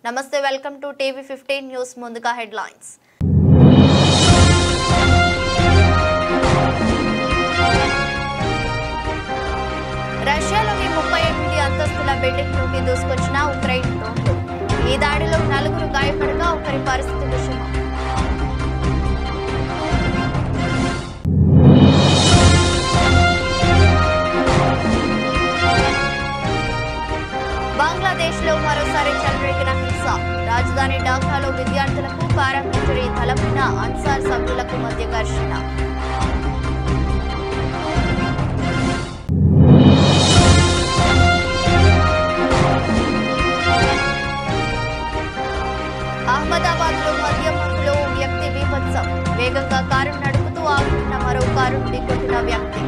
నమస్తే welcome to TV 15 news ముందుగా headlines రష్యాలోని 38 అంతస్తుల బిల్డింగ్ లోకి దూసుకొచ్చిన ఉక్రెయిన్ డ్రోన్లు ఈ దాడిలో 4 గాయపడగా ఒకరి పరిస్థితి విషమం బంగ్లాదేశ్ లో మరోసారి చెలరేగిన హింస రాజధాని ఢాకాలో విద్యార్థులకు పారామిలిటరీ దళమైన అన్సార్ సభ్యులకు మధ్య ఘర్షణ అహ్మదాబాద్ లో మధ్యలో వ్యక్తి బీభత్సం వేగంగా కారు నడుపుతూ ఆగుతున్న మరో కారు ఢీకొట్టిన వ్యక్తి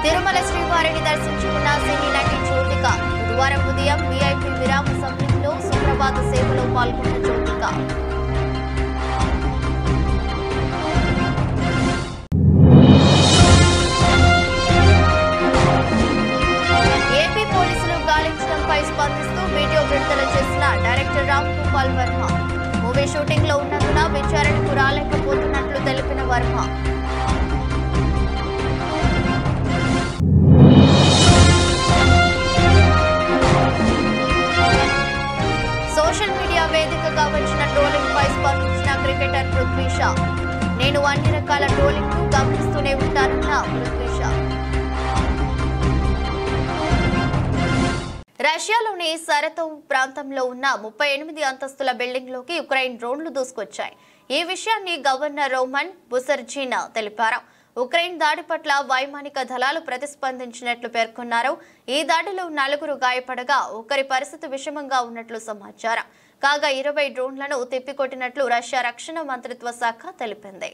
తిరుమల శ్రీవారిని దర్శించుకున్న సినీ నటి జ్యోతిక బుధవారం ఉదయం వీఐపీ విరామ సమయంలో సుప్రభాత సేవలో పాల్గొన్న జ్యోతిక ఏపీ పోలీసులు గాలించడంపై స్పందిస్తూ వీడియో విడుదల చేసిన director Ram Gopal Varma movie shooting లో ఉన్నందున విచారణకు రాలేకపోతున్నట్లు తెలిపిన వర్మ సోషల్ మీడియా వేదికగా వచ్చిన ట్రోలింగ్ పై స్పందించిన క్రికెటర్ పృథ్వీ షా నేను అన్ని రకాల ట్రోలింగ్ ను గమనిస్తూనే ఉంటానన్న పృథ్వీ షా రష్యాలోని సరతోవ్ ప్రాంతంలో ఉన్న 38 అంతస్తుల బిల్డింగ్ లోకి ఉక్రెయిన్ డ్రోన్లు దూసుకొచ్చాయి ఈ విషయాన్ని గవర్నర్ రోమన్ బుసర్జిన్ తెలిపారు ఉక్రెయిన్ దాడి పట్ల వైమానిక దళాలు ప్రతిస్పందించినట్లు పేర్కొన్నారు ఈ దాడిలో 4 గాయపడగా ఒకరి పరిస్థితి విషమంగా ఉన్నట్లు సమాచారం కాగా 20 డ్రోన్లను తిప్పికొట్టినట్లు రష్యా రక్షణ మంత్రిత్వ శాఖ తెలిపింది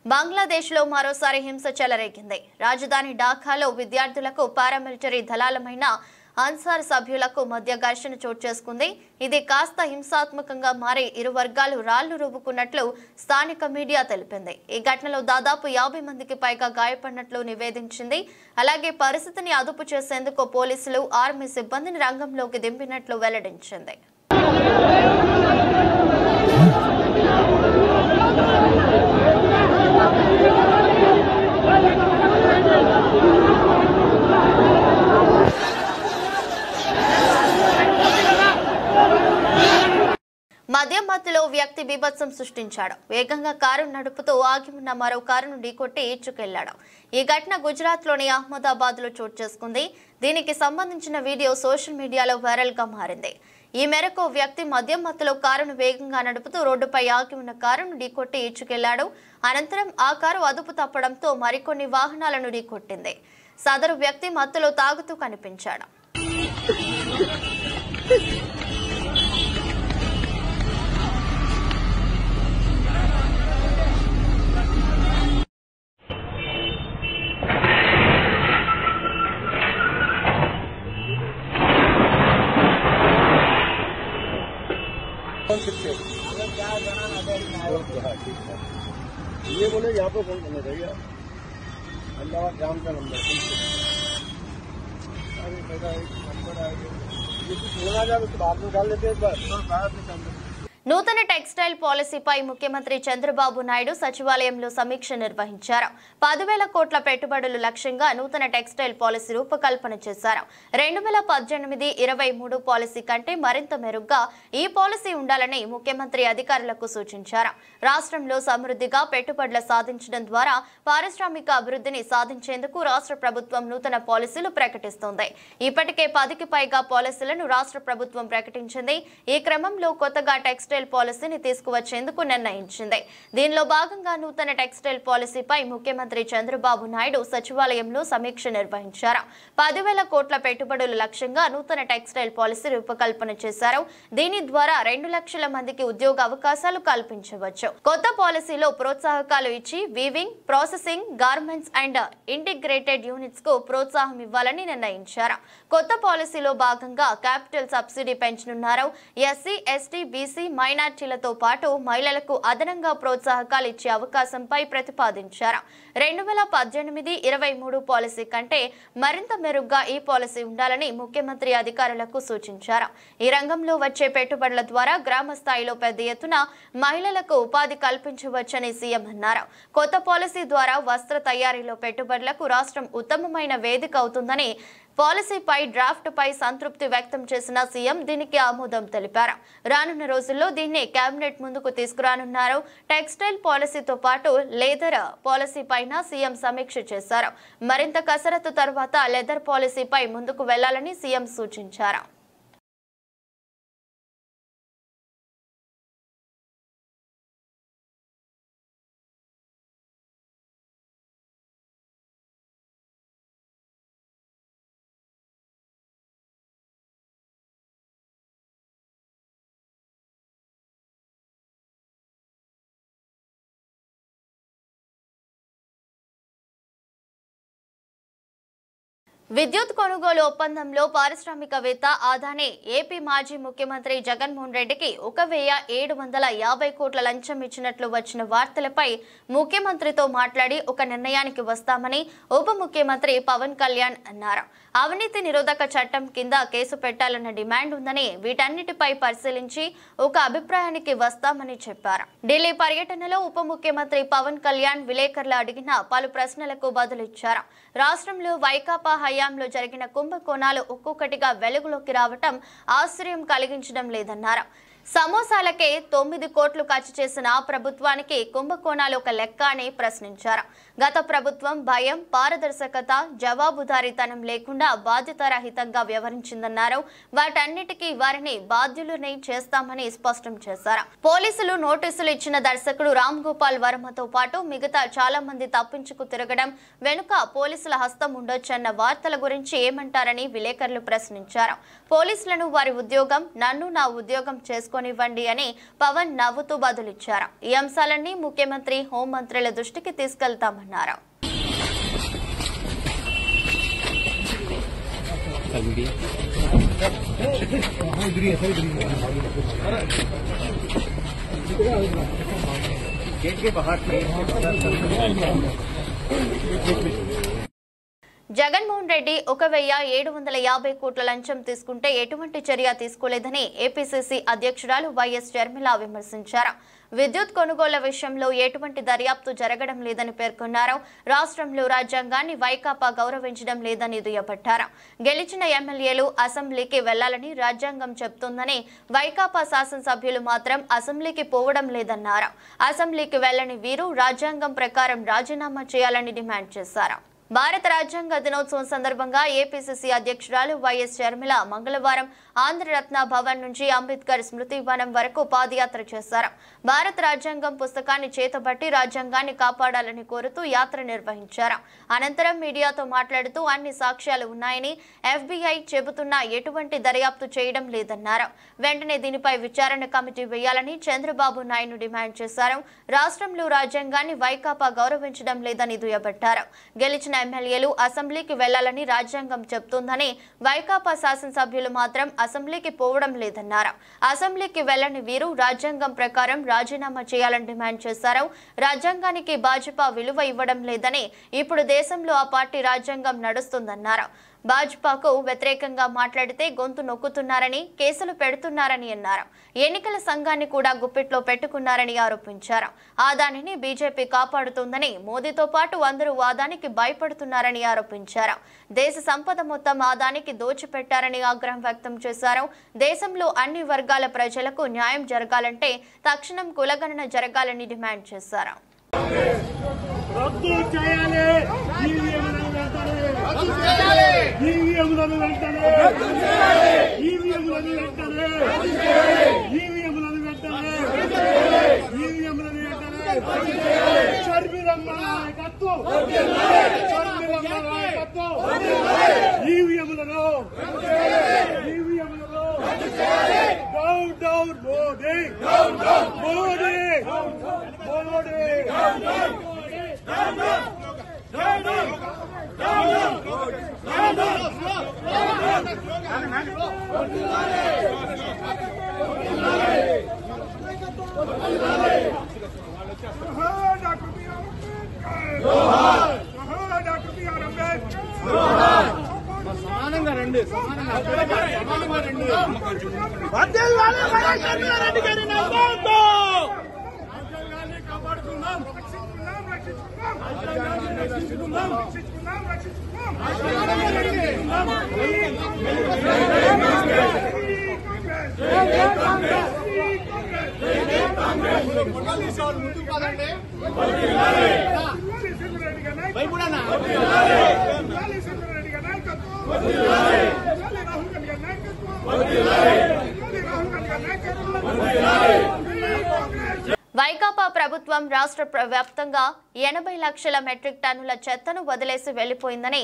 బంగ్లాదేశ్ లో మరోసారి హింస చెలరేగింది రాజధాని ఢాకాలో విద్యార్థులకు పారామిలిటరీ దళాలమైన అన్సార్ సభ్యులకు మధ్య ఘర్షణ చోటు చేసుకుంది ఇది కాస్త హింసాత్మకంగా మారి ఇరు వర్గాలు రాళ్లు రువ్వుకున్నట్లు స్థానిక మీడియా తెలిపింది ఈ ఘటనలో దాదాపు 50 మందికి పైగా గాయపడినట్లు నివేదించింది అలాగే పరిస్థితిని అదుపు చేసేందుకు పోలీసులు ఆర్మీ సిబ్బందిని రంగంలోకి దింపినట్లు వెల్లడించింది మధ్యలో వ్యక్తి బీభత్సం సృష్టించాడు వేగంగా కారు నడుపుతూ ఆగి ఉన్న మరో కారును ఢీకొట్టి ఈడ్చుకెళ్లాడు ఈ ఘటన గుజరాత్ లోని అహ్మదాబాద్ లో చోటు చేసుకుంది దీనికి సంబంధించిన వీడియో సోషల్ మీడియాలో వైరల్ గా మారింది ఈ మేరకు వ్యక్తి మధ్యలో కారును వేగంగా నడుపుతూ రోడ్డుపై ఆగి ఉన్న కారును ఢీకొట్టి ఈడ్చుకెళ్లాడు అనంతరం ఆ కారు అదుపు తప్పడంతో మరికొన్ని వాహనాలను ఢీకొట్టింది సదరు వ్యక్తి మత్తులో తాగుతూ కనిపించాడు ये बोले यहाँ पे फोन करना चाहिए अहमदाबाद जाम का नंबर अरे बेटा एक नंबर आ गया ये कुछ होना जाए तो बाद में डाल लेते हैं एक बार నూతన టెక్స్టైల్ పాలసీపై ముఖ్యమంత్రి చంద్రబాబు నాయుడు సచివాలయంలో సమీక్ష నిర్వహించారు 10,000 కోట్ల పెట్టుబడులు లక్ష్యంగా నూతన టెక్స్టైల్ పాలసీ రూపకల్పన చేశారు 2018-23 పాలసీ కంటే మరింత మెరుగ్గా ఈ పాలసీ ఉండాలని ముఖ్యమంత్రి అధికారులకు సూచించారు రాష్ట్రంలో సమృద్ధిగా పెట్టుబడులు సాధించడం ద్వారా పారిశ్రామిక అభివృద్ధిని సాధించేందుకు రాష్ట్ర ప్రభుత్వం నూతన పాలసీలు ప్రకటిస్తోంది ఇప్పటికే 10కి పైగా పాలసీలను రాష్ట్ర ప్రభుత్వం ప్రకటించింది ఈ క్రమంలో కొత్తగా టెక్స్టైల్ టెక్స్టైల్ పాలసీని తీసుకువచ్చేందుకు నిర్ణయించింది. దీనిలో భాగంగా నూతన టెక్స్టైల్ పాలసీపై ముఖ్యమంత్రి చంద్రబాబు నాయుడు సచివాలయంలో సమీక్ష నిర్వహించారు. 10,000 కోట్ల పెట్టుబడుల లక్ష్యంగా నూతన టెక్స్టైల్ పాలసీ రూపకల్పన చేశారు. దీని ద్వారా 2 లక్షల మందికి ఉద్యోగ అవకాశాలు కల్పించవచ్చు. కొత్త పాలసీలో ప్రోత్సాహకాలు ఇచ్చి weaving, processing, garments and integrated units కు ప్రోత్సాహం ఇవ్వాలని నిర్ణయించారు. కొత్త పాలసీలో భాగంగా క్యాపిటల్ సబ్సిడీ పెంచనున్నారు. ఎస్సీ, ఎస్టీ, బీసీ, మైనార్టీలతో పాటు మహిళలకు అదనంగా ప్రోత్సాహకాలు ఇచ్చే అవకాశంపై ప్రతిపాదించారు. 2018-23 పాలసీ కంటే మరింత మెరుగ్గా ఈ పాలసీ ఉండాలని ముఖ్యమంత్రి అధికారులకు సూచించారు. ఈ రంగంలో వచ్చే పెట్టుబడుల ద్వారా గ్రామ స్థాయిలో పెద్ద ఎత్తున మహిళలకు ఉపాధి కల్పించవచ్చని సీఎం అన్నారు. కొత్త పాలసీ ద్వారా వస్త్ర తయారీలో పెట్టుబడులకు రాష్ట్రం ఉత్తమమైన వేదిక అవుతుందని పాలసీపై డ్రాఫ్ట్ పై సంతృప్తి వ్యక్తం చేసిన సీఎం దీనికి ఆమోదం తెలిపారు. రానున్న రోజుల్లో దీన్ని కేబినెట్ ముందుకు తీసుకురానున్నారు. టెక్స్టైల్ పాలసీతో పాటు లెదర్ పాలసీ పైన సీఎం సమీక్ష చేశారు. మరింత కసరత్తు తర్వాత లెదర్ పాలసీపై ముందుకు వెళ్లాలని సీఎం సూచించారు. విద్యుత్ కొనుగోలు ఒప్పందంలో పారిశ్రామికవేత్త అదానీ ఏపీ మాజీ ముఖ్యమంత్రి జగన్మోహన్ రెడ్డికి 1,750 కోట్ల లంచం ఇచ్చినట్లు వచ్చిన వార్తలపై ముఖ్యమంత్రితో మాట్లాడి ఒక నిర్ణయానికి వస్తామని ఉప ముఖ్యమంత్రి పవన్ కళ్యాణ్ అన్నారు. అవినీతి నిరోధక చట్టం కింద కేసు పెట్టాలన్న డిమాండ్ ఉందని, వీటన్నిటిపై పరిశీలించి ఒక అభిప్రాయానికి వస్తామని చెప్పారు. ఢిల్లీ పర్యటనలో ఉప ముఖ్యమంత్రి పవన్ కళ్యాణ్ విలేకరులు అడిగిన పలు ప్రశ్నలకు బదులిచ్చారు. రాష్ట్రంలో వైకాపా హయాంలో జరిగిన కుంభకోణాలు ఒక్కొక్కటిగా వెలుగులోకి రావటం ఆశ్చర్యం కలిగించడం లేదన్నారు. సమోసాలకే 9 కోట్లు ఖర్చు చేసిన ప్రభుత్వానికి కుంభకోణాలు ఒక లెక్క అని ప్రశ్నించారు. గత ప్రభుత్వం భయం, పారదర్శకత, జవాబుదారీతనం లేకుండా బాధ్యతారహితంగా వ్యవహరించిందన్నారు. వాటన్నిటికీ వారిని బాధ్యులని చేస్తామని స్పష్టం చేశారు. పోలీసులు నోటీసులు ఇచ్చిన దర్శకుడు రామ్ గోపాల్ వర్మతో పాటు మిగతా చాలా మంది తప్పించుకు తిరగడం వెనుక పోలీసుల హస్తం ఉండొచ్చన్న వార్తల గురించి ఏమంటారని విలేకరులు ప్రశ్నించారు. పోలీసులను వారి ఉద్యోగం, నన్ను నా ఉద్యోగం చేసుకొనివ్వండి అని పవన్ నవ్వుతూ బదులిచ్చారు. ఈ అంశాలన్నీ ముఖ్యమంత్రి, హోంమంత్రుల దృష్టికి తీసుకెళ్తామన్నారు. జగన్మోహన్ రెడ్డి 1,750 కోట్ల లంచం తీసుకుంటే ఎటువంటి చర్య తీసుకోలేదని ఏపీసీసీ అధ్యక్షురాలు వైఎస్ షర్మిల విమర్శించారు. విద్యుత్ కొనుగోళ్ల విషయంలో ఎటువంటి దర్యాప్తు జరగడం లేదని పేర్కొన్నారు. రాష్ట్రంలో రాజ్యాంగాన్ని వైకాపా గౌరవించడం లేదని దుయ్యబట్టారు. గెలిచిన ఎమ్మెల్యేలు అసెంబ్లీకి వెళ్లాలని రాజ్యాంగం చెబుతోందని, వైకాపా శాసనసభ్యులు మాత్రం అసెంబ్లీకి పోవడం లేదన్నారు. అసెంబ్లీకి వెళ్లని వీరు రాజ్యాంగం ప్రకారం రాజీనామా చేయాలని డిమాండ్ చేశారు. భారత రాజ్యాంగ దినోత్సవం సందర్భంగా ఏపీసీసీ అధ్యక్షురాలు వైఎస్ షర్మిల మంగళవారం ఆంధ్రరత్న భవన్ నుంచి అంబేద్కర్ స్మృతి వనం వరకు పాదయాత్ర చేశారు. భారత రాజ్యాంగం పుస్తకాన్ని చేతబట్టి రాజ్యాంగాన్ని కాపాడాలని కోరుతూ యాత్ర నిర్వహించారు. అనంతరం మీడియాతో మాట్లాడుతూ అన్ని సాక్ష్యాలు ఉన్నాయని, ఎఫ్బీఐ చెబుతున్నా ఎటువంటి దర్యాప్తు చేయడం లేదన్నారు. వెంటనే దీనిపై విచారణ కమిటీ వేయాలని చంద్రబాబు నాయుడు డిమాండ్ చేశారు. రాష్ట్రంలో రాజ్యాంగాన్ని వైకాపా గౌరవించడం లేదని దుయ్యబట్టారు. గెలిచిన ఎమ్మెల్యేలు అసెంబ్లీకి వెళ్లాలని రాజ్యాంగం చెబుతోందని, వైకాపా శాసనసభ్యులు మాత్రం అసెంబ్లీకి పోవడం లేదన్నారు. అసెంబ్లీకి వెళ్లని వీరు రాజ్యాంగం ప్రకారం రాజీనామా చేయాలని డిమాండ్ చేశారు. రాజ్యాంగానికి భాజపా విలువ ఇవ్వడం లేదని, ఇప్పుడు దేశంలో ఆ పార్టీ రాజ్యాంగం నడుస్తుందన్నారు. భాజపాకు వ్యతిరేకంగా మాట్లాడితే గొంతు నొక్కుతున్నారని, కేసులు పెడుతున్నారని అన్నారు. ఎన్నికల సంఘాన్ని కూడా గుప్పిట్లో పెట్టుకున్నారని ఆరోపించారు. అదానిని బీజేపీ కాపాడుతోందని, మోదీతో పాటు అందరూ అదానికి భయపడుతున్నారని ఆరోపించారు. దేశ సంపద మొత్తం అదానికి దోచిపెట్టారని ఆగ్రహం వ్యక్తం చేశారు. దేశంలో అన్ని వర్గాల ప్రజలకు న్యాయం జరగాలంటే తక్షణం కులగణన జరగాలని డిమాండ్ చేశారు. ఈవీఎంలను వెంటనే సమానంగా రండి వైకాపా ప్రభుత్వం రాష్ట్ర వ్యాప్తంగా 80 లక్షల మెట్రిక్ టన్నుల చెత్తను వదిలేసి వెళ్లిపోయిందని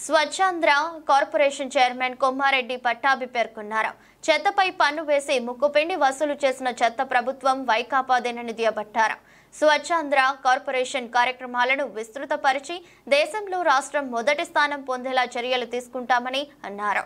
స్వచ్ఛాంధ్ర కార్పొరేషన్ చైర్మన్ కొమ్మారెడ్డి పట్టాభి పేర్కొన్నారు. చెత్తపై పన్ను వేసి ముక్కుపిండి వసూలు చేసిన చెత్త ప్రభుత్వం వైకాపాదేనని దుయ్యబట్టారు. స్వచ్ఛాంధ్ర కార్పొరేషన్ కార్యక్రమాలను విస్తృతపరిచి దేశంలో రాష్ట్రం మొదటి స్థానం పొందేలా చర్యలు తీసుకుంటామని అన్నారు.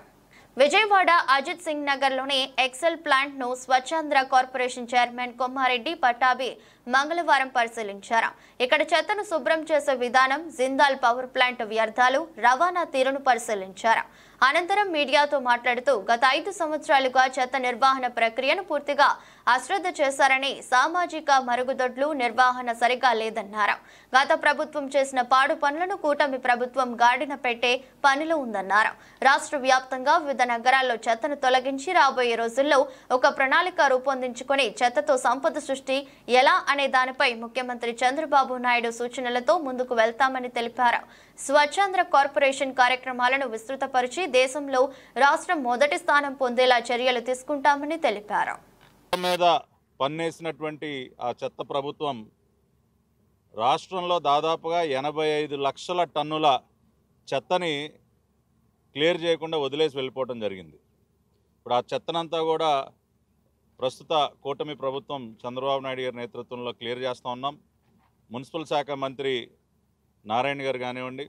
విజయవాడ అజిత్ సింగ్ నగర్లోని ఎక్సెల్ ప్లాంట్ ను స్వచ్ఛాంధ్ర కార్పొరేషన్ చైర్మన్ కొమ్మారెడ్డి పట్టాభి మంగళవారం పరిశీలించారు. ఇక్కడ చెత్తను శుభ్రం చేసే విధానం, జిందాల్ పవర్ ప్లాంట్ వ్యర్థాలు రవాణా తీరును పరిశీలించారు. అనంతరం మీడియాతో మాట్లాడుతూ గత 5 సంవత్సరాలుగా చెత్త నిర్వహణ ప్రక్రియను పూర్తిగా అశ్రద్ధ చేశారని, సామాజిక మరుగుదొడ్లు నిర్వహణ సరిగా లేదన్నారు. గత ప్రభుత్వం చేసిన పాడు పనులను కూటమి ప్రభుత్వం గాడిన పెట్టే పనిలో ఉందన్నారు. రాష్ట్ర వ్యాప్తంగా వివిధ నగరాల్లో చెత్తను తొలగించి రాబోయే రోజుల్లో ఒక ప్రణాళిక రూపొందించుకుని చెత్తతో సంపద సృష్టి ఎలా అనే దానిపై ముఖ్యమంత్రి చంద్రబాబు నాయుడు సూచనలతో ముందుకు వెళ్తామని తెలిపారు. స్వచ్ఛాంధ్ర కార్పొరేషన్ కార్యక్రమాలను విస్తృతపరిచి దేశంలో రాష్ట్రం మొదటి స్థానం పొందేలా చర్యలు తీసుకుంటామని తెలిపారు. మీద పన్నేసినటువంటి ఆ చెత్త ప్రభుత్వం రాష్ట్రంలో దాదాపుగా 85 లక్షల టన్నుల చెత్తని క్లియర్ చేయకుండా వదిలేసి వెళ్ళిపోవడం జరిగింది. ఇప్పుడు ఆ చెత్తనంతా కూడా ప్రస్తుత కూటమి ప్రభుత్వం చంద్రబాబు నాయుడు గారి నేతృత్వంలో క్లియర్ చేస్తూ ఉన్నాం. మున్సిపల్ శాఖ మంత్రి నారాయణ గారు కానివ్వండి,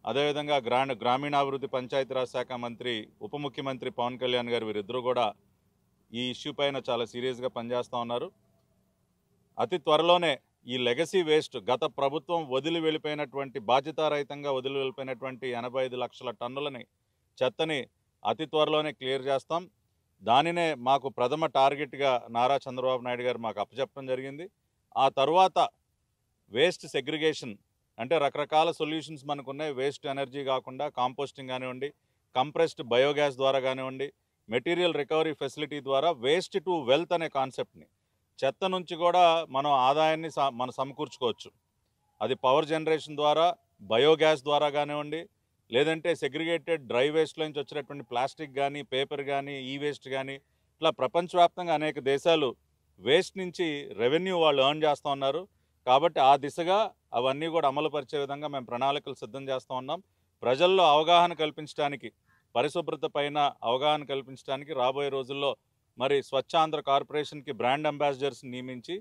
అదేవిధంగా గ్రామీణాభివృద్ధి పంచాయతీరాజ్ శాఖ మంత్రి ఉప ముఖ్యమంత్రి పవన్ కళ్యాణ్ గారు వీరిద్దరూ కూడా ఈ ఇష్యూ పైన చాలా సీరియస్గా పనిచేస్తూ ఉన్నారు. అతి త్వరలోనే ఈ లెగసీ వేస్ట్ గత ప్రభుత్వం వదిలి వెళ్ళిపోయినటువంటి బాధ్యతారహితంగా వదిలి వెళ్ళిపోయినటువంటి 85 లక్షల టన్నులని చెత్తని అతి త్వరలోనే క్లియర్ చేస్తాం. దానినే మాకు ప్రథమ టార్గెట్గా నారా చంద్రబాబు నాయుడు గారు మాకు అప్పచెప్పడం జరిగింది. ఆ తర్వాత వేస్ట్ సెగ్రిగేషన్ అంటే రకరకాల సొల్యూషన్స్ మనకున్నాయి. వేస్ట్ ఎనర్జీ కాకుండా కాంపోస్టింగ్ కానివ్వండి, కంప్రెస్డ్ బయోగ్యాస్ ద్వారా కానివ్వండి, మెటీరియల్ రికవరీ ఫెసిలిటీ ద్వారా వేస్ట్ టు వెల్త్ అనే కాన్సెప్ట్ని చెత్త నుంచి కూడా మనం ఆదాయాన్ని మనం సమకూర్చుకోవచ్చు. అది పవర్ జనరేషన్ ద్వారా, బయోగ్యాస్ ద్వారా కానివ్వండి, లేదంటే సెగ్రిగేటెడ్ డ్రై వేస్ట్ నుంచి వచ్చినటువంటి ప్లాస్టిక్ కానీ, పేపర్ కానీ, ఈ వేస్ట్ కానీ, ఇట్లా ప్రపంచవ్యాప్తంగా అనేక దేశాలు వేస్ట్ నుంచి రెవెన్యూ వాళ్ళు ఎర్న్ చేస్తూ ఉన్నారు. కాబట్టి ఆ దిశగా అవన్నీ కూడా అమలు పరిచే విధంగా మేము ప్రణాళికలు సిద్ధం చేస్తూ ఉన్నాం. ప్రజల్లో అవగాహన కల్పించడానికి, పరిశుభ్రత పైన అవగాహన కల్పించడానికి రాబోయే రోజుల్లో మరి స్వచ్ఛాంధ్ర కార్పొరేషన్కి బ్రాండ్ అంబాసిడర్స్ నియమించి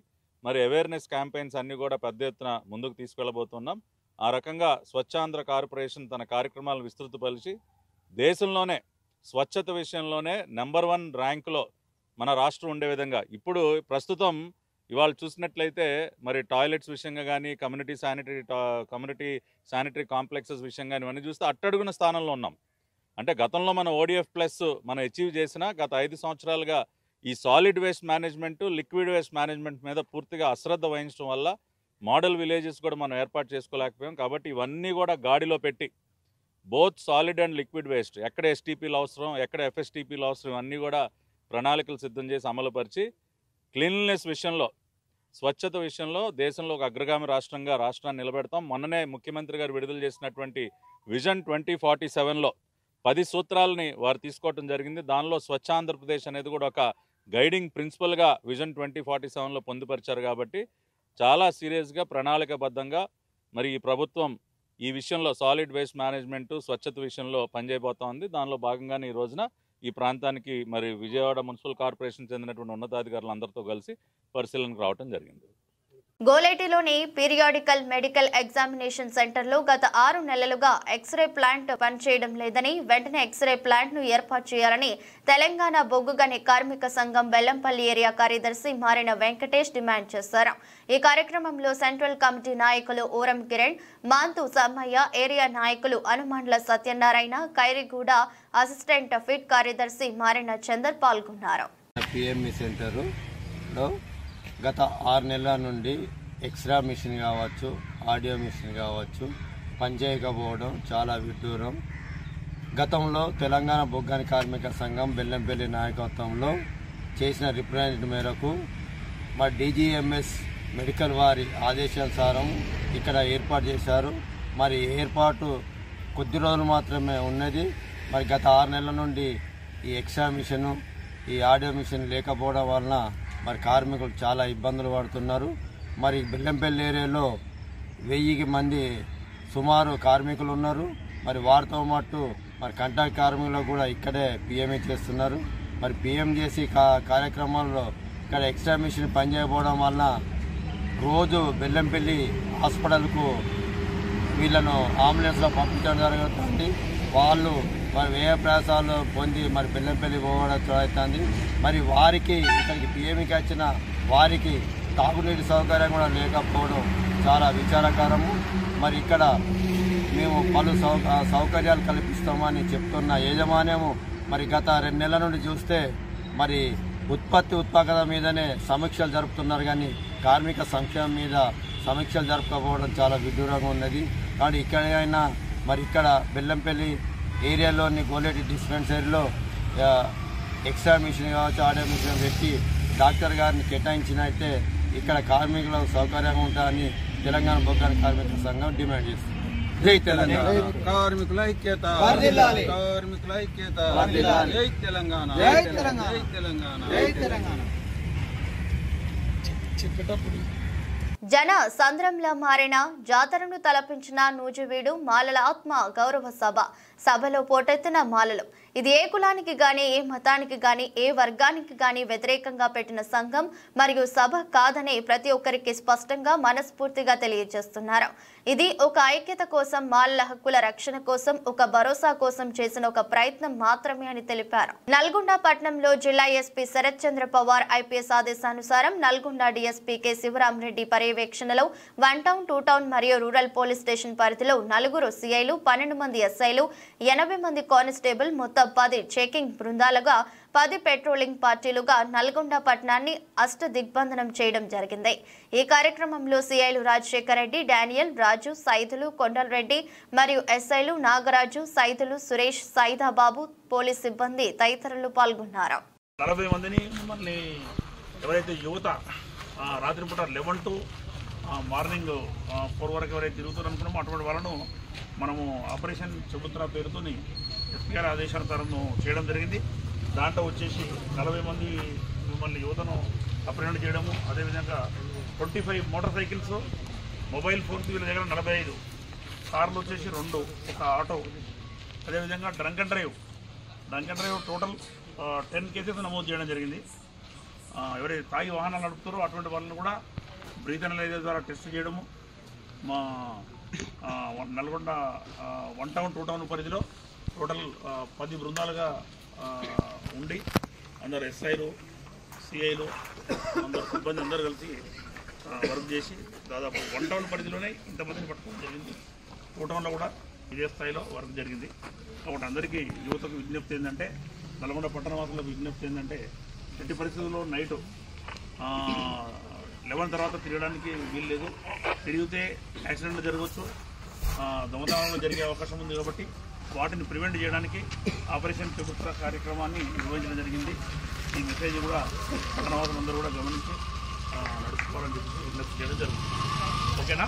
మరి అవేర్నెస్ క్యాంపెయిన్స్ అన్నీ కూడా పెద్ద ఎత్తున ముందుకు తీసుకెళ్ళబోతున్నాం. ఆ రకంగా స్వచ్ఛాంధ్ర కార్పొరేషన్ తన కార్యక్రమాలను విస్తృతపరిచి దేశంలోనే స్వచ్ఛత విషయంలోనే నెంబర్ 1 ర్యాంకులో మన రాష్ట్రం ఉండే విధంగా ఇప్పుడు ప్రస్తుతం ఇవాళ చూసినట్లయితే మరి టాయిలెట్స్ విషయంగా కానీ, కమ్యూనిటీ శానిటరీ కాంప్లెక్సెస్ విషయంగా కానీ ఇవన్నీ చూస్తే అట్టడుగున స్థానంలో ఉన్నాం. అంటే గతంలో మన ODF+ మనం అచీవ్ చేసిన గత 5 సంవత్సరాలుగా ఈ solid waste management, liquid waste management మీద పూర్తిగా అశ్రద్ధ వహించడం వల్ల మోడల్ విలేజెస్ కూడా మనం ఏర్పాటు చేసుకోలేకపోయాం. కాబట్టి ఇవన్నీ కూడా గాడిలో పెట్టి both solid and liquid waste ఎక్కడ STPలు అవసరం, ఎక్కడ FSTPలు అవసరం, ఇవన్నీ కూడా ప్రణాళికలు సిద్ధం చేసి అమలుపరిచి క్లీన్లీనెస్ విషయంలో, స్వచ్ఛత విషయంలో దేశంలో ఒక అగ్రగామి రాష్ట్రంగా రాష్ట్రాన్ని నిలబెడతాం. మొన్ననే ముఖ్యమంత్రి గారు విడుదల చేసినటువంటి విజన్ 2047లో 10 సూత్రాలని వారు తీసుకోవడం జరిగింది. దానిలో స్వచ్ఛ ఆంధ్రప్రదేశ్ అనేది కూడా ఒక గైడింగ్ ప్రిన్సిపల్గా విజన్ 2047లో పొందుపరిచారు. కాబట్టి చాలా సీరియస్గా ప్రణాళికబద్ధంగా మరి ఈ ప్రభుత్వం ఈ విషయంలో సాలిడ్ వేస్ట్ మేనేజ్మెంట్, స్వచ్ఛత విషయంలో పనిచేయబోతా ఉంది. దానిలో భాగంగానే ఈ రోజున ఈ ప్రాంతానికి మరి విజయవాడ మున్సిపల్ కార్పొరేషన్ చెందినటువంటి ఉన్నతాధికారులు అందరితో కలిసి పరిశీలనకు రావడం జరిగింది. గోలేటిలోని పీరియాడికల్ మెడికల్ ఎగ్జామినేషన్ సెంటర్లో గత 6 నెలలుగా ఎక్స్రే ప్లాంట్ పనిచేయడం లేదని వెంటనే ఎక్స్రే ప్లాంట్ను ఏర్పాటు చేయాలని తెలంగాణ బొగ్గుగని కార్మిక సంఘం బెల్లంపల్లి ఏరియా కార్యదర్శి మారిన వెంకటేష్ డిమాండ్ చేశారు. ఈ కార్యక్రమంలో సెంట్రల్ కమిటీ నాయకులు ఓరం కిరణ్, మాంతు సమ్మయ్య, ఏరియా నాయకులు అనుమాండ్ల సత్యనారాయణ, ఖైరిగూడ అసిస్టెంట్ ఫిట్ కార్యదర్శి మారిన చందర్ పాల్గొన్నారు. గత 6 నెలల నుండి ఎక్స్రా మిషన్ కావచ్చు, ఆడియో మిషన్ కావచ్చు పనిచేయకపోవడం చాలా విడ్డూరం. గతంలో తెలంగాణ బొగ్గాని కార్మిక సంఘం బెల్లంపల్లి నాయకత్వంలో చేసిన రిప్రజెంటేషన్ మేరకు మా DGMS మెడికల్ వారి ఆదేశానుసారం ఇక్కడ ఏర్పాటు చేశారు. మరి ఏర్పాటు కొద్ది రోజులు మాత్రమే ఉన్నది. మరి గత 6 నెలల నుండి ఈ ఎక్స్రా మిషను, ఈ ఆడియో మిషన్ లేకపోవడం వలన మరి కార్మికులు చాలా ఇబ్బందులు పడుతున్నారు. మరి బెల్లంపల్లి ఏరియాలో 1000 మంది సుమారు కార్మికులు ఉన్నారు. మరి వారితో పాటు మరి కాంట్రాక్ట్ కార్మికులు కూడా ఇక్కడే పిఎంఏ చేస్తున్నారు. మరి పిఎం చేసి కార్యక్రమాల్లో ఇక్కడ ఎక్స్ట్రా మిషన్ పనిచేయకపోవడం వలన రోజు బెల్లంపల్లి హాస్పిటల్కు వీళ్ళను అంబులెన్స్లో పంపించడం జరుగుతుంది. వాళ్ళు మరి వ్యయ ప్రయాసాలు పొంది మరి బెల్లంపల్లి పోవడం అవుతుంది. మరి వారికి ఇక్కడికి పిఎంకి వచ్చిన వారికి తాగునీటి సౌకర్యం కూడా లేకపోవడం చాలా విచారకరము. మరి ఇక్కడ మేము పలు సౌకర్యాలు కల్పిస్తామని చెప్తున్న యాజమాన్యము మరి గత 2 నెలల నుండి చూస్తే మరి ఉత్పాదకత మీదనే సమీక్షలు జరుపుతున్నారు, కానీ కార్మిక సంక్షేమం మీద సమీక్షలు జరుపుకోకపోవడం చాలా విడ్డూరంగా ఉన్నది. కానీ ఇక్కడైనా మరి ఇక్కడ బెల్లంపల్లి ఏరియాలోని గోలేటి డిస్పెన్సరీలో ఎక్స్రా మిషన్ కావచ్చు, ఆడియో మిషన్ పెట్టి డాక్టర్ గారిని కేటాయించినట్టే ఇక్కడ కార్మికులకు సౌకర్యంగా ఉంటాయని తెలంగాణ బొగ్గాని కార్మిక సంఘం డిమాండ్ చేస్తుంది. జై తెలంగాణ. కార్మికుల ఐక్యత, కార్మికుల ఐక్యత, జై తెలంగాణ, జై తెలంగాణ. చెప్పేటప్పుడు జన సంద్రంలా మారిన జాతరను తలపించిన నూజివీడు మాలల ఆత్మ గౌరవ సభలో పోటెత్తిన మాలలు. ఇది ఏ కులానికి గాని, ఏ మతానికి గాని, ఏ వర్గానికి గాని వ్యతిరేకంగా పెట్టిన సంఘం మరియు సభ కాదని ప్రతి ఒక్కరికి స్పష్టంగా మనస్ఫూర్తిగా తెలియజేస్తున్నారు. ఇది ఒక ఐక్యత కోసం, మాలల హక్కుల రక్షణ కోసం, ఒక భరోసా కోసం చేసిన ఒక ప్రయత్నం మాత్రమే అని తెలిపారు. నల్గొండ పట్టణంలో జిల్లా ఎస్పీ శరత్ చంద్ర పవార్ ఐపీఎస్ ఆదేశానుసారం నల్గొండ డీఎస్పీ కె శివరామరెడ్డి పర్యవేక్షణలో 1 టౌన్, 2 టౌన్ మరియు రూరల్ పోలీస్ స్టేషన్ పరిధిలో 4 CIలు, 12 మంది SIలు, 80 మంది కానిస్టేబుల్, మొత్తం 10 చెకింగ్ బృందాలుగా 10 పెట్రోలింగ్ పార్టీలుగా నల్గొండ పట్టణాన్ని అష్టదిగ్బంధనం చేయడం జరిగింది. ఈ కార్యక్రమంలో CIలు రాజశేఖర్ రెడ్డి, డానియల్, రాజు, సైదులు, కొండలరెడ్డి మరియు SIలు నాగరాజు, సైదులు, సురేష్, సైదాబాబు, పోలీస్ సిబ్బంది తదితరులు పాల్గొన్నారు. 40 మందిని మిమ్మల్ని ఎవరైతే యువత రాత్రిపూట 11 to మార్నింగ్ 4 వరకు ఎవరైతే తిరుగుతారు అనుకున్నామో అటువంటి వాళ్ళను మనము ఆపరేషన్ చెబుతున్న పేరుతో ఎస్పీ గారి ఆదేశానుసారం చేయడం జరిగింది. దాంట్లో వచ్చేసి 40 మంది మిమ్మల్ని యువతను అప్రహెండ్ చేయడము, అదేవిధంగా 25 మోటార్ సైకిల్స్, మొబైల్ ఫోన్స్ వీళ్ళ దగ్గర 45, కార్లు వచ్చేసి 2, ఒక ఆటో, అదేవిధంగా drunk and drive total 10 cases నమోదు చేయడం జరిగింది. ఎవరైతే తాగి వాహనాలు నడుపుతారో అటువంటి వాళ్ళని కూడా బ్రీత్ అనలైజర్ ద్వారా టెస్ట్ చేయడము. మా నల్గొండ 1 టౌన్ 2 టౌన్ పరిధిలో టోటల్ 10 బృందాలుగా ఉండి అందరు SIలు, CIలు, అందరు సిబ్బంది అందరూ కలిసి వర్క్ చేసి దాదాపు 1 టౌన్ పరిధిలోనే ఇంతమందిని పట్టుకోవడం జరిగింది. 2 టౌన్లో కూడా ఇదే స్థాయిలో వర్క్ జరిగింది. కాబట్టి అందరికీ యువతకు విజ్ఞప్తి ఏంటంటే, నల్గొండ పట్టణవాసులకు విజ్ఞప్తి ఏంటంటే, ఎట్టి పరిస్థితుల్లో నైటు 11 తర్వాత తిరగడానికి వీలు లేదు. తిరిగితే యాక్సిడెంట్లు జరగవచ్చు, దొంగతనాలు జరిగే అవకాశం ఉంది. కాబట్టి వాటిని ప్రివెంట్ చేయడానికి ఆపరేషన్ ప్రభుత్వ కార్యక్రమాన్ని నిర్వహించడం జరిగింది. ఈ మెసేజ్ కూడా పట్టణవాసులందరూ కూడా గమనించి నడుచుకోవాలని చెప్పి విజ్ఞప్తి చేయడం జరుగుతుంది. ఓకేనా?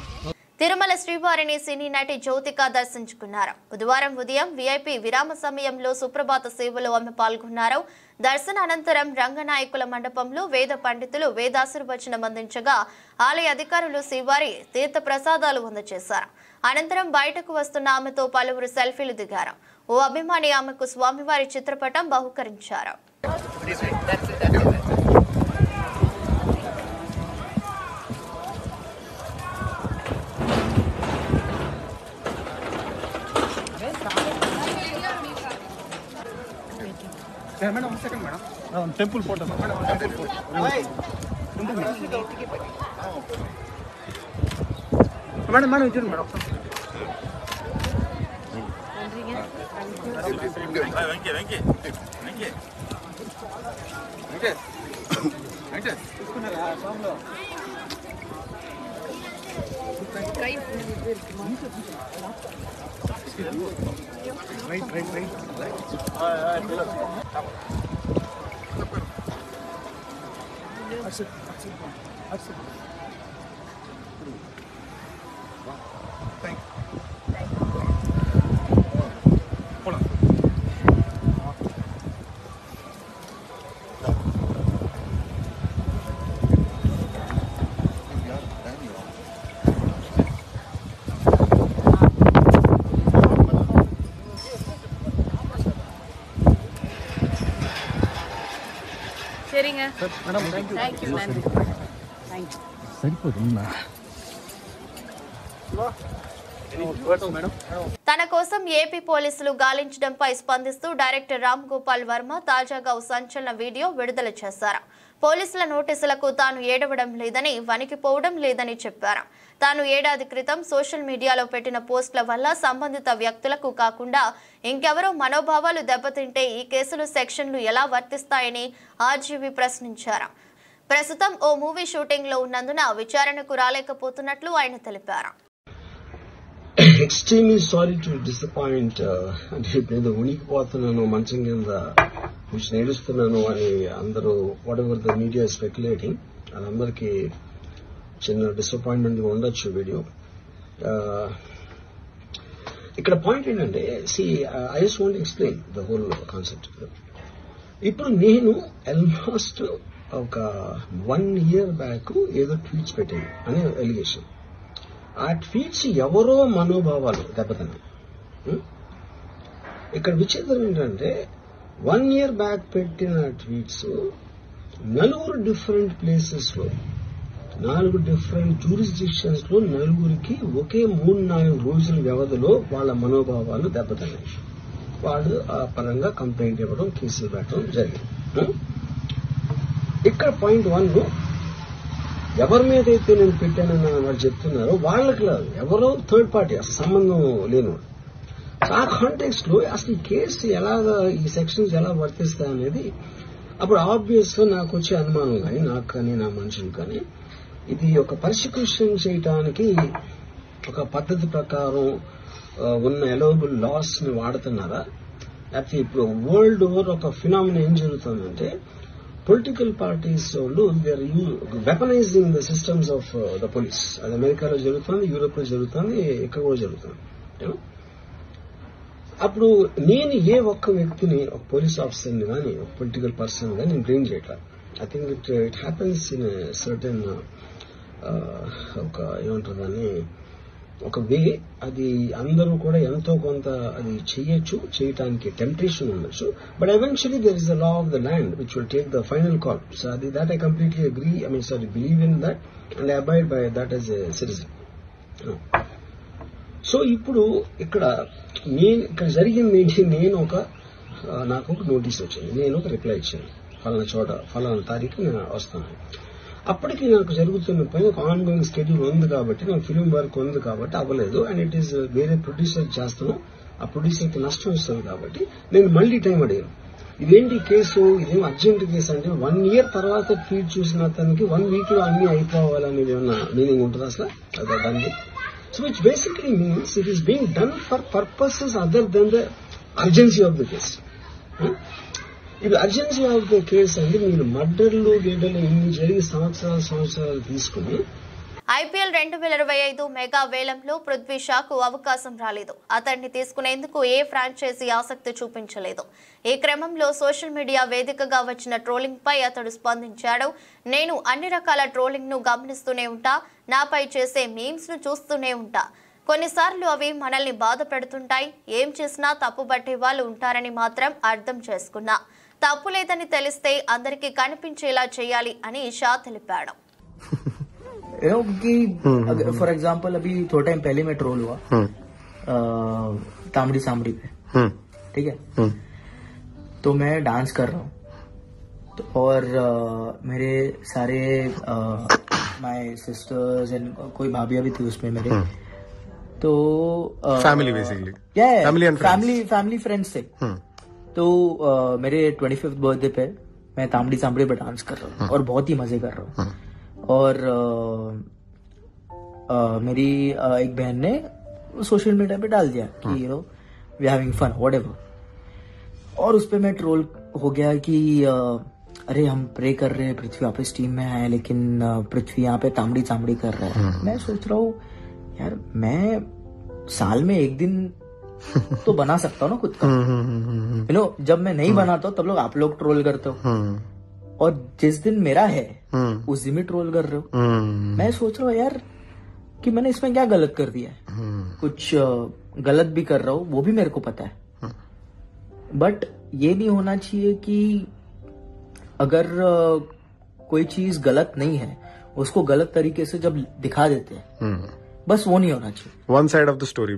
తిరుమల శ్రీవారిని సినీ నటి జ్యోతిక దర్శించుకున్నారు. బుధవారం ఉదయం VIP విరామ సమయంలో సుప్రభాత సేవలో ఆమె పాల్గొన్నారు. దర్శన అనంతరం రంగనాయకుల మండపంలో వేద పండితులు వేదాశీర్వచనం అందించగా ఆలయ అధికారులు శ్రీవారి తీర్థ ప్రసాదాలు అందజేశారు. అనంతరం బయటకు వస్తున్న ఆమెతో పలువురు సెల్ఫీలు దిగారు. ఓ అభిమాని ఆమెకు స్వామివారి చిత్రపటం బహుకరించారు. Madam second madam temple photo madam temple photo madam madam ఇచ్చారు మేడం తీసుకున్నారా ఫామ్లో right right right madam thank you సరిపోతుందా తన కోసం ఏపీ పోలీసులు గాలించడంపై స్పందిస్తూ డైరెక్టర్ రామ్ గోపాల్ వర్మ తాజాగా ఓ సంచలన వీడియో విడుదల చేశారు. పోలీసుల నోటీసులకు తాను ఏడవడం లేదని, వణికిపోవడం లేదని చెప్పారు. తాను ఏడాది క్రితం సోషల్ మీడియాలో పెట్టిన పోస్టుల వల్ల సంబంధిత వ్యక్తులకు కాకుండా ఇంకెవరో మనోభావాలు దెబ్బతింటే ఈ కేసులు సెక్షన్లు ఎలా వర్తిస్తాయని ఆర్జీవీ ప్రశ్నించారు. ప్రస్తుతం ఓ మూవీ షూటింగ్ లో ఉన్నందున విచారణకు రాలేకపోతున్నట్లు ఆయన తెలిపారు. Extremely sorry to disappoint. అంటే నేను ఉనికిపోతున్నాను మంచం కింద కొంచెం ఏడుస్తున్నాను అని అందరూ what ever the media speculating అందరికీ చిన్న డిసప్పాయింట్మెంట్ ఉండొచ్చు వీడియో. ఇక్కడ పాయింట్ ఏంటంటే I just want explain the whole concept. ఇప్పుడు నేను ఆల్మోస్ట్ ఒక 1 year బ్యాక్ ఏదో ట్వీట్స్ పెట్టాను అనే ఎలిగేషన్. ఆ ట్వీట్స్ ఎవరో మనోభావాలు దెబ్బతిన్నాయి. ఇక్కడ విచిత్రం ఏంటంటే 1 year బ్యాక్ పెట్టిన ట్వీట్స్ 4 డిఫరెంట్ ప్లేసెస్ లో 4 డిఫరెంట్ జ్యూరిస్డిక్షన్స్ లో 4కి ఒకే 3-4 రోజుల వ్యవధిలో వాళ్ళ మనోభావాలు దెబ్బతిన్నాయి. వాళ్ళు ఆ పరంగా కంప్లైంట్ ఇవ్వడం, కేసులు పెట్టడం జరిగింది. ఇక్కడ పాయింట్ 1 ఎవరి మీద అయితే నేను పెట్టానని వాళ్ళు చెప్తున్నారో వాళ్ళకి లేదు, ఎవరో థర్డ్ పార్టీ అసలు సంబంధం లేనివాడు. ఆ కాంటెక్స్ట్ లో అసలు ఈ కేసు ఎలాగా ఈ సెక్షన్స్ ఎలా వర్తిస్తాయి అనేది అప్పుడు ఆబ్వియస్ గా నాకు వచ్చే అనుమానం కానీ నాకు కానీ నా మనుషులు కానీ ఇది ఒక పర్సిక్యూషన్ చేయడానికి ఒక పద్ధతి ప్రకారం ఉన్న ఎలవబుల్ లాస్ ని వాడుతున్నారా, లేకపోతే ఇప్పుడు వరల్డ్ ఓవర్ ఒక ఫినామినా ఏం జరుగుతుందంటే పొలిటికల్ పార్టీస్ వాళ్ళు they are weaponising the systems of the police. అది అమెరికాలో జరుగుతుంది, యూరోప్ లో జరుగుతుంది, ఇక్కడ కూడా జరుగుతుంది. అప్పుడు నేను ఏ ఒక్క వ్యక్తిని ఒక పోలీస్ ఆఫీసర్ని కానీ ఒక పొలిటికల్ పర్సన్ కానీ నేను బ్లేమ్ చేయట్లా. I think it happens in certain ఒక ఏమంటారు దాన్ని ఒక వే. అది అందరూ కూడా ఎంతో కొంత అది చేయటానికి టెంప్టేషన్ ఉండొచ్చు. But eventually there is the law of the land which will take the final call. So అది that I completely agree, believe in that and I abide by that as a citizen. So ఇప్పుడు ఇక్కడ జరిగింది ఏంటి, నాకు ఒక notice వచ్చింది, నేను ఒక రిప్లై ఇచ్చాను, ఫలానా చోట ఫలానా తారీఖు నేను వస్తాను. అప్పటికి నాకు జరుగుతున్న పని ఒక ఆన్ గోయింగ్ స్కెడ్యూల్ ఉంది కాబట్టి, నాకు ఫిలిం వర్క్ ఉంది కాబట్టి అవ్వలేదు. అండ్ ఇట్ ఈస్ వేరే ప్రొడ్యూసర్ చేస్తాను, ఆ ప్రొడ్యూసర్కి నష్టం వస్తుంది కాబట్టి నేను మళ్ళీ టైం అడిగాను. ఇదేంటి కేసు, ఇదేం అర్జెంట్ కేసు అంటే 1 year తర్వాత ట్వీట్ చూసిన అతనికి 1 week లో అన్ని అయిపోవాలనేది ఏమన్నా మీనింగ్ ఉంటుంది అసలు దానికి? So which basically means it is being done for purposes other than the urgency of the case. ఇది అర్జెన్సీ ఆఫ్ ద కేసు అంటే మీరు మర్డర్లు గేడలు ఇన్ని జరిగి సంవత్సరాలు తీసుకుని ఐపీఎల్ 2025 మెగా వేలంలో పృథ్వీ షాకు అవకాశం రాలేదు. అతన్ని తీసుకునేందుకు ఏ ఫ్రాంచైజీ ఆసక్తి చూపించలేదు. ఈ క్రమంలో సోషల్ మీడియా వేదికగా వచ్చిన ట్రోలింగ్ పై అతడు స్పందించాడు. నేను అన్ని రకాల ట్రోలింగ్ ను గమనిస్తూనే ఉంటా, నాపై చేసే మీమ్స్ ను చూస్తూనే ఉంటా. కొన్నిసార్లు అవి మనల్ని బాధ పెడుతుంటాయి. ఏం చేసినా తప్పు పట్టే వాళ్ళు ఉంటారని మాత్రం అర్థం చేసుకున్నా. తప్పు లేదని తెలిస్తే అందరికీ కనిపించేలా చేయాలి అని షా తెలిపాడు. फॉर एग्जाम्पल अभी थोड़ा टाइम पहले मैं ट्रोल हुआ तामड़ी सामड़ी पे, ठीक है, तो मैं डांस कर रहा हूँ और मेरे सारे माय सिस्टर्स एंड कोई भाभियां भी थी उसमें मेरे, तो फैमिली बेसिकली फैमिली फ्रेंड्स थे. तो मेरे 25th बर्थडे पे मैं तामड़ी सामड़ी पे डांस कर रहा हूँ और बहुत ही मजे कर रहा हूँ. और मेरी एक बहन ने सोशल मीडिया पे डाल दिया कि you know we having fun whatever, और उस पे मैं ट्रोल हो गया कि अरे हम प्रे कर रहे हैं, पृथ्वी वापस टीम में है, लेकिन पृथ्वी यहाँ पे तामड़ी चामड़ी कर रहा है. मैं सोच रहा हूँ यार मैं साल में एक दिन तो बना सकता हूँ ना खुद का. यू नो जब मैं नहीं बनाता हूँ तब लोग आप लोग ट्रोल करते हो, और जिस दिन मेरा है उस दिन भी ट्रोल कर रहे हो. मैं सोच रहा हूँ यार कि मैंने इसमें क्या गलत कर दिया है. कुछ गलत भी कर रहा हूँ वो भी मेरे को पता है, बट ये नहीं होना चाहिए कि अगर कोई चीज गलत नहीं है उसको गलत तरीके से जब दिखा देते हैं, बस वो नहीं होना चाहिए. One side of the story.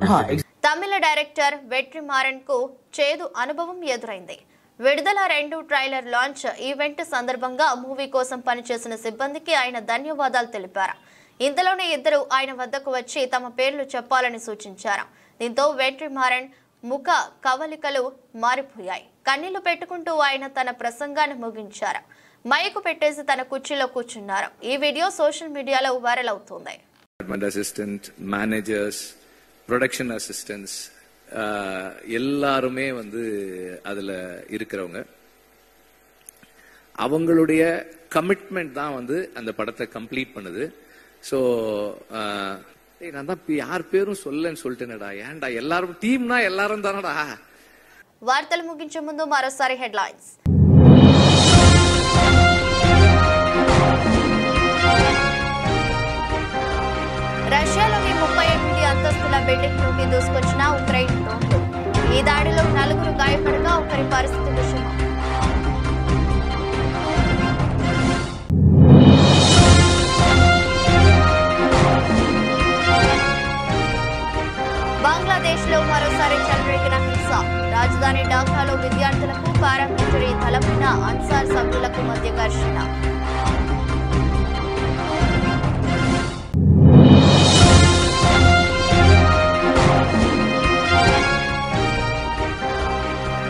Tamil director Vetrimaaran కు చేదు అనుభవం ఎదురైంది. విడుదల 2 ట్రైలర్ లాంచ్ ఈవెంట్ సందర్భంగా మూవీ కోసం పనిచేసిన సిబ్బందికి ఆయన ధన్యవాదాలు తెలిపారు. ఇంతలోనే ఇద్దరు ఆయన వద్దకు వచ్చి తమ పేర్లు చెప్పాలని సూచించారు. దీంతో వెట్రిమారన్ ముఖ కవలికలు మారిపోయాయి. కన్నీళ్లు పెట్టుకుంటూ ఆయన తన ప్రసంగాన్ని ముగించారు. మైకు పెట్టేసి తన కుర్చీలో కూర్చున్నారు. ఈ వీడియో సోషల్ మీడియాలో వైరల్ అవుతుంది. అసిస్టెంట్ మేనేజర్స్, ப்ரொடக்ஷன் அசிஸ்டன்ட்ஸ் எல்லாருமே வந்து அதுல இருக்கிறவங்க, அவங்களுடைய கமிட்மெண்ட் தான் வந்து அந்த படத்தை கம்ப்ளீட் பண்ணுது. ஸோ நான் தான் யார் பேரும் சொல்லன்னு சொல்லிட்டேனடா, ஏன்டா எல்லாரும் டீம்னா எல்லாரும் தானடா. వార్తలు ముగించే ముందు మరోసారి హెడ్లైన్స్. రష్యాలోని 38 అంతస్తుల బిల్డింగ్ లోకి దూసుకొచ్చిన ఉక్రెయిన్ డ్రోన్లు. ఈ దాడిలో 4 గాయపడగా ఒకరి పరిస్థితి విషమం. బంగ్లాదేశ్ లో మరోసారి చెలరేగిన హింస. రాజధాని ఢాకాలో విద్యార్థులకు పారామిలిటరీ దళమైన అన్సార్ సభ్యులకు మధ్య ఘర్షణ.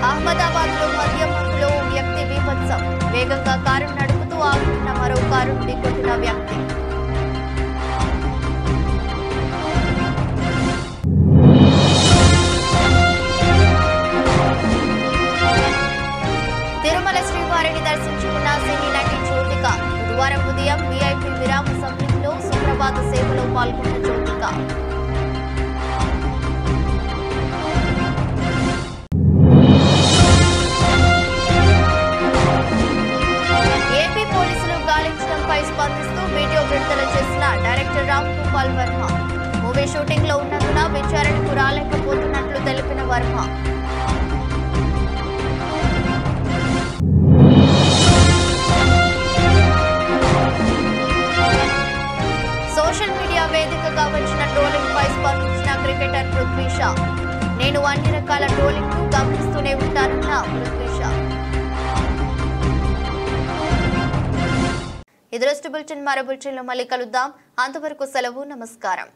అహ్మదాబాద్ లో మద్యం మందులో వ్యక్తి బీభత్సం. వేగంగా కారు నడుపుతూ ఆగుతున్న మరో కారును ఢీకొట్టిన వ్యక్తి. తిరుమల శ్రీవారిని దర్శించుకున్న సినీ నటి జ్యోతిక. బుధవారం ఉదయం వీఐపీ విరామ సమయంలో సుప్రభాత సేవలో పాల్గొన్న జ్యోతిక. ఏపీ పోలీసులు గాలించడంపై స్పందిస్తూ వీడియో విడుదల చేసిన director Ram Gopal Varma. Movie shooting లో ఉన్నందున విచారణకు రాలేకపోతున్నట్లు తెలిపిన వర్మ. సోషల్ మీడియా వేదికగా వచ్చిన ట్రోలింగ్ పై స్పందించిన క్రికెటర్ పృథ్వీ షా. నేను అన్ని రకాల ట్రోలింగ్ ను గమనిస్తూనే ఉంటానన్న పృథ్వీ షా. ఇది బులెటిన్. మరో బులెటిన్ లో మళ్ళీ కలుద్దాం. అంతవరకు సెలవు. నమస్కారం.